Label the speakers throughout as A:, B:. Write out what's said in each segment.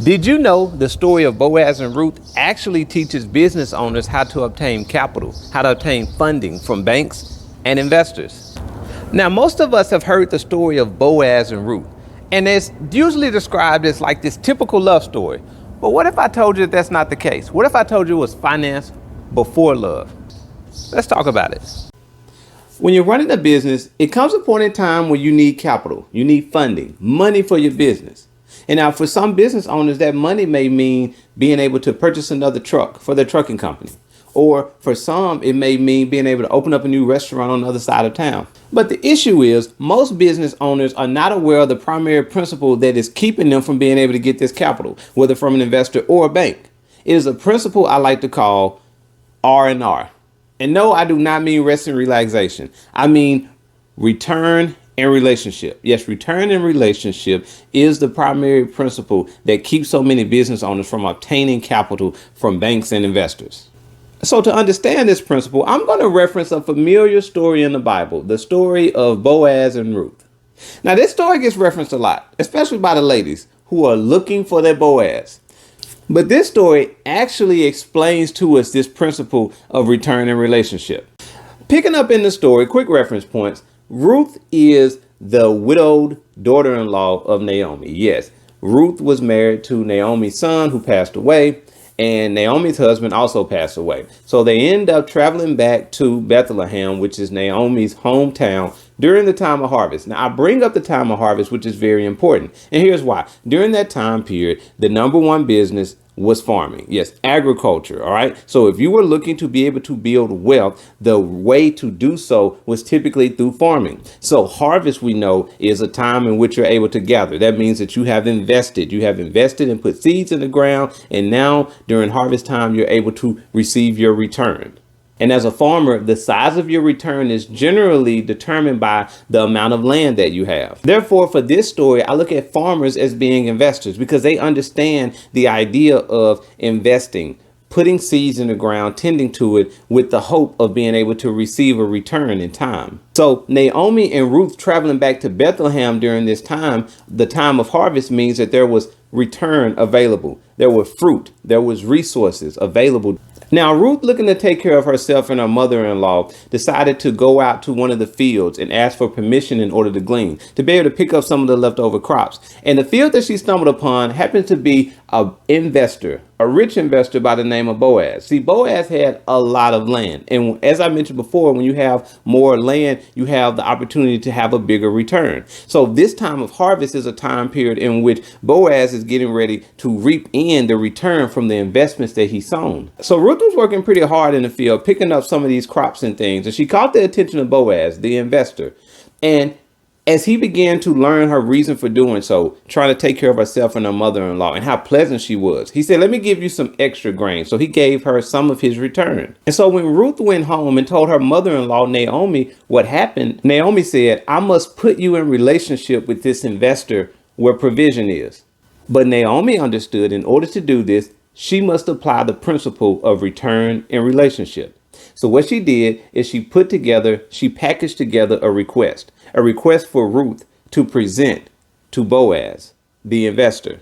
A: Did you know the story of Boaz and Ruth actually teaches business owners how to obtain capital, how to obtain funding from banks and investors? Now, most of us have heard the story of Boaz and Ruth, and it's usually described as like this typical love story. But what if I told you that that's not the case? What if I told you it was finance before love? Let's talk about it. When you're running a business, it comes a point in time where you need capital, you need funding, money for your business. And now for some business owners, that money may mean being able to purchase another truck for their trucking company. Or for some, it may mean being able to open up a new restaurant on the other side of town. But the issue is most business owners are not aware of the primary principle that is keeping them from being able to get this capital, whether from an investor or a bank. It is a principle I like to call R&R. And no, I do not mean rest and relaxation. I mean return and relationship. Yes, return and relationship is the primary principle that keeps so many business owners from obtaining capital from banks and investors. So to understand this principle, I'm going to reference a familiar story in the Bible, the story of Boaz and Ruth. Now, this story gets referenced a lot, especially by the ladies who are looking for their Boaz. But this story actually explains to us this principle of return and relationship. Picking up in the story, quick reference points. Ruth is the widowed daughter-in-law of Naomi. Yes, Ruth was married to Naomi's son who passed away, and Naomi's husband also passed away. So they end up traveling back to Bethlehem, which is Naomi's hometown, during the time of harvest. Now, I bring up the time of harvest, which is very important. And here's why. During that time period, the number one business was farming. Yes, agriculture. All right. So if you were looking to be able to build wealth, the way to do so was typically through farming. So harvest, we know, is a time in which you're able to gather. That means that you have invested and put seeds in the ground. And now during harvest time, you're able to receive your return. And as a farmer, the size of your return is generally determined by the amount of land that you have. Therefore, for this story, I look at farmers as being investors because they understand the idea of investing, putting seeds in the ground, tending to it with the hope of being able to receive a return in time. So Naomi and Ruth traveling back to Bethlehem during this time, the time of harvest, means that there was return available. There was fruit. There was resources available. Now, Ruth, looking to take care of herself and her mother-in-law, decided to go out to one of the fields and ask for permission in order to glean, to be able to pick up some of the leftover crops. And the field that she stumbled upon happened to be an investor, a rich investor by the name of Boaz. See, Boaz had a lot of land. And as I mentioned before, when you have more land, you have the opportunity to have a bigger return. So this time of harvest is a time period in which Boaz is getting ready to reap in the return from the investments that he's sown. So Ruth was working pretty hard in the field, picking up some of these crops and things. And she caught the attention of Boaz, the investor. And as he began to learn her reason for doing so, trying to take care of herself and her mother-in-law and how pleasant she was, he said, let me give you some extra grain. So he gave her some of his return. And so when Ruth went home and told her mother-in-law, Naomi, what happened, Naomi said, I must put you in relationship with this investor where provision is. But Naomi understood in order to do this, she must apply the principle of return and relationship. So what she did is she packaged together a request for Ruth to present to Boaz, the investor.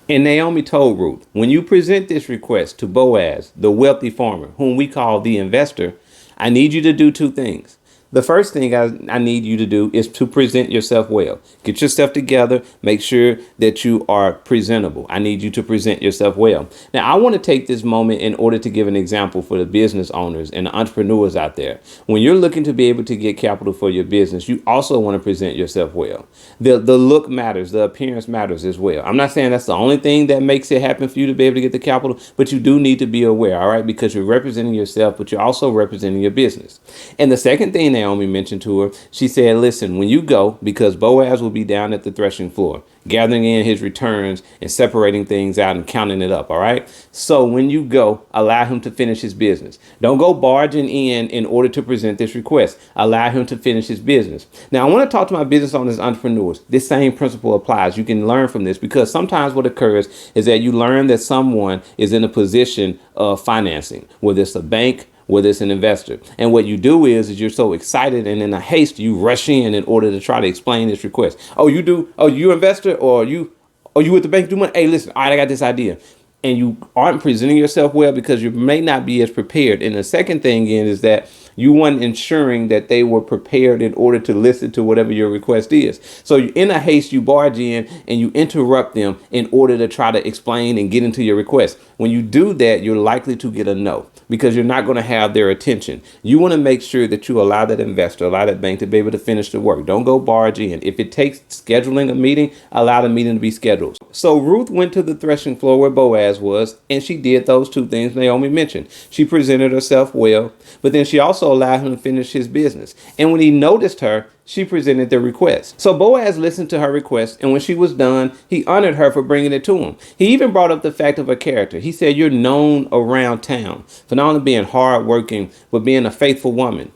A: And Naomi told Ruth, when you present this request to Boaz, the wealthy farmer, whom we call the investor, I need you to do two things. The first thing I need you to do is to present yourself well. Get yourself together. Make sure that you are presentable. I need you to present yourself well. Now, I want to take this moment in order to give an example for the business owners and the entrepreneurs out there. When you're looking to be able to get capital for your business, you also want to present yourself well. The look matters. The appearance matters as well. I'm not saying that's the only thing that makes it happen for you to be able to get the capital, but you do need to be aware, all right, because you're representing yourself, but you're also representing your business. And the second thing Naomi mentioned to her, she said, listen, when you go, because Boaz will be down at the threshing floor, gathering in his returns and separating things out and counting it up. All right. So when you go, allow him to finish his business. Don't go barging in order to present this request. Allow him to finish his business. Now, I want to talk to my business owners, entrepreneurs. This same principle applies. You can learn from this because sometimes what occurs is that you learn that someone is in a position of financing, whether it's a bank, whether it's an investor. And what you do is you're so excited and in a haste, you rush in order to try to explain this request. Oh, you do? Oh, you investor or you Or you with the bank do money? Hey, listen, all right, I got this idea. And you aren't presenting yourself well because you may not be as prepared. And the second thing is that you weren't ensuring that they were prepared in order to listen to whatever your request is. So in a haste, you barge in and you interrupt them in order to try to explain and get into your request. When you do that, you're likely to get a no because you're not going to have their attention. You want to make sure that you allow that investor, allow that bank to be able to finish the work. Don't go barge in. If it takes scheduling a meeting, allow the meeting to be scheduled. So Ruth went to the threshing floor where Boaz was, and she did those two things Naomi mentioned. She presented herself well, but then she also allowed him to finish his business. And when he noticed her, she presented the request. So Boaz listened to her request, and when she was done, he honored her for bringing it to him. He even brought up the fact of her character. He said, "You're known around town for not only being hardworking, but being a faithful woman."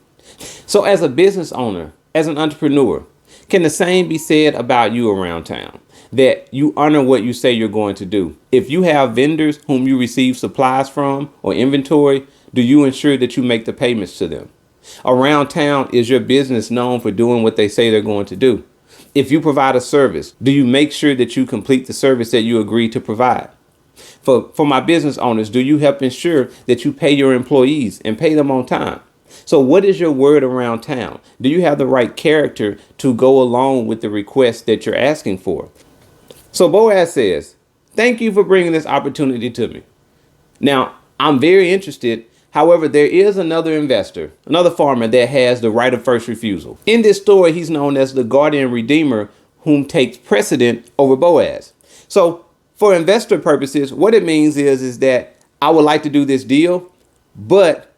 A: So as a business owner, as an entrepreneur, can the same be said about you around town? That you honor what you say you're going to do. If you have vendors whom you receive supplies from or inventory, do you ensure that you make the payments to them? Around town, is your business known for doing what they say they're going to do? If you provide a service, do you make sure that you complete the service that you agreed to provide? For my business owners, do you help ensure that you pay your employees and pay them on time? So what is your word around town? Do you have the right character to go along with the request that you're asking for? So Boaz says, "Thank you for bringing this opportunity to me. Now, I'm very interested. However, there is another investor, another farmer that has the right of first refusal. In this story, he's known as the guardian redeemer whom takes precedent over Boaz." So for investor purposes, what it means is that I would like to do this deal, but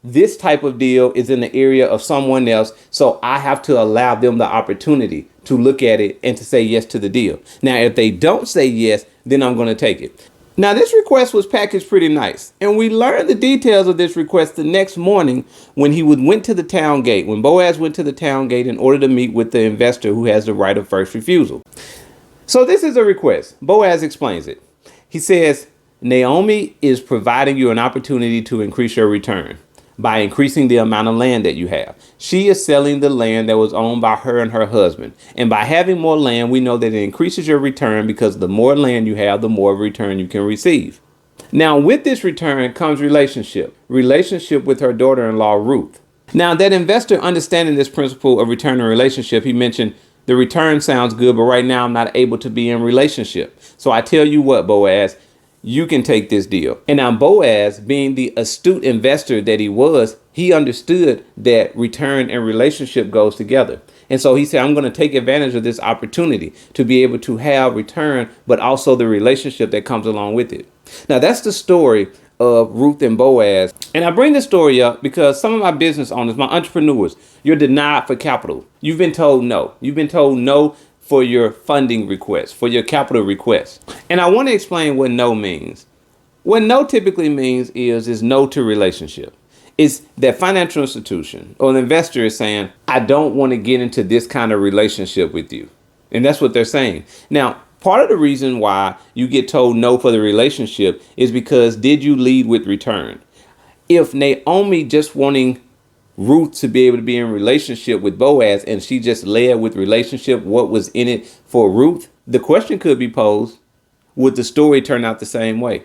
A: this type of deal is in the area of someone else. So I have to allow them the opportunity to look at it and to say yes to the deal. Now, if they don't say yes, then I'm going to take it. Now, this request was packaged pretty nice, and we learned the details of this request the next morning when went to the town gate, when Boaz went to the town gate in order to meet with the investor who has the right of first refusal. So this is a request. Boaz explains it. He says, "Naomi is providing you an opportunity to increase your return by increasing the amount of land that you have. She is selling the land that was owned by her and her husband. And by having more land, we know that it increases your return because the more land you have, the more return you can receive." Now, with this return comes relationship with her daughter-in-law, Ruth. Now, that investor understanding this principle of return and relationship, he mentioned, "The return sounds good, but right now I'm not able to be in relationship. So I tell you what, Boaz, you can take this deal." And now Boaz, being the astute investor that he was, he understood that return and relationship goes together. And so he said, "I'm going to take advantage of this opportunity to be able to have return, but also the relationship that comes along with it." Now, that's the story of Ruth and Boaz. And I bring this story up because some of my business owners, my entrepreneurs, you're denied for capital. You've been told no. You've been told no for your funding request, for your capital request. And I want to explain what no means. What no typically means is no to relationship. It's that financial institution or an investor is saying, "I don't want to get into this kind of relationship with you." And that's what they're saying. Now, part of the reason why you get told no for the relationship is because did you lead with return? If Naomi just wanting Ruth to be able to be in relationship with Boaz and she just led with relationship, what was in it for Ruth? The question could be posed, would the story turn out the same way?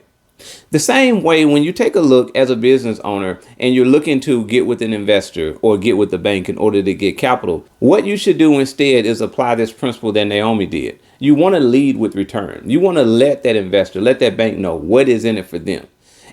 A: The same way when you take a look as a business owner and you're looking to get with an investor or get with the bank in order to get capital, what you should do instead is apply this principle that Naomi did. You want to lead with return. You want to let that investor, let that bank know what is in it for them.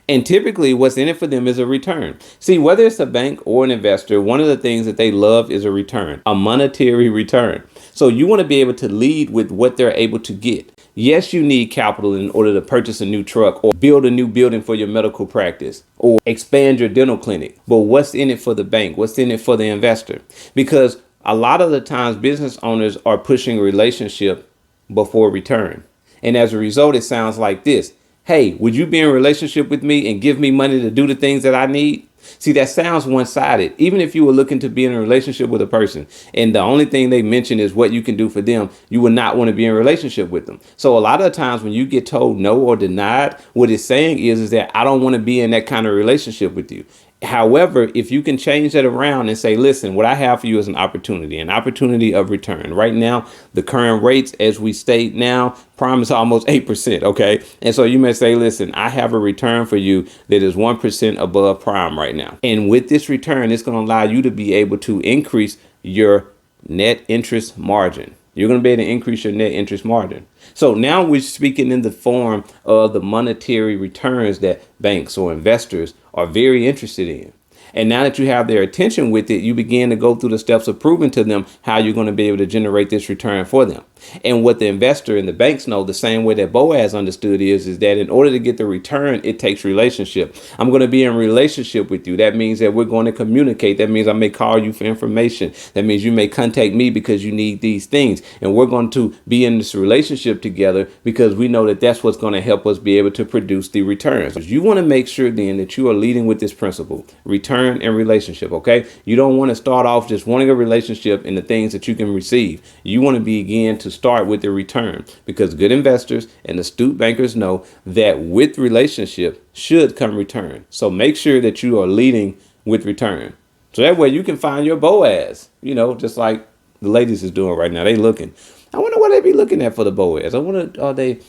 A: And typically what's in it for them is a return. See, whether it's a bank or an investor, one of the things that they love is a return, a monetary return. So you want to be able to lead with what they're able to get. Yes, you need capital in order to purchase a new truck or build a new building for your medical practice or expand your dental clinic. But what's in it for the bank? What's in it for the investor? Because a lot of the times business owners are pushing relationship before return. And as a result, it sounds like this. "Hey, would you be in a relationship with me and give me money to do the things that I need?" See, that sounds one-sided. Even if you were looking to be in a relationship with a person and the only thing they mention is what you can do for them, you would not want to be in a relationship with them. So a lot of the times when you get told no or denied, what it's saying is that I don't want to be in that kind of relationship with you. However, if you can change that around and say, listen, what I have for you is an opportunity of return. Right now, the current rates, as we state now, prime is almost 8%. Okay. And so you may say, listen, I have a return for you that is 1% above prime right now. And with this return, it's going to allow you to be able to increase your net interest margin. You're going to be able to increase your net interest margin. So now we're speaking in the form of the monetary returns that banks or investors are very interested in. And now that you have their attention with it, you begin to go through the steps of proving to them how you're going to be able to generate this return for them. And what the investor and the banks know, the same way that Boaz understood is that in order to get the return, it takes relationship. I'm going to be in relationship with you. That means that we're going to communicate. That means I may call you for information. That means you may contact me because you need these things. And we're going to be in this relationship together because we know that that's what's going to help us be able to produce the returns. You want to make sure then that you are leading with this principle, return and relationship. Okay. You don't want to start off just wanting a relationship and the things that you can receive. You want to begin to start with the return, because good investors and astute bankers know that with relationship should come return. So make sure that you are leading with return. So that way you can find your Boaz, just like the ladies is doing right now. They looking. I wonder what they be looking at for the Boaz. I wonder, are they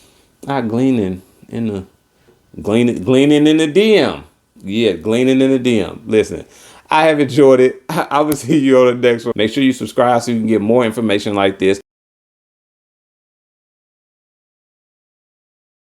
A: out gleaning in the gleaning in the DM? Yeah, gleaning in the DM. Listen, I have enjoyed it. I will see you on the next one. Make sure you subscribe so you can get more information like this.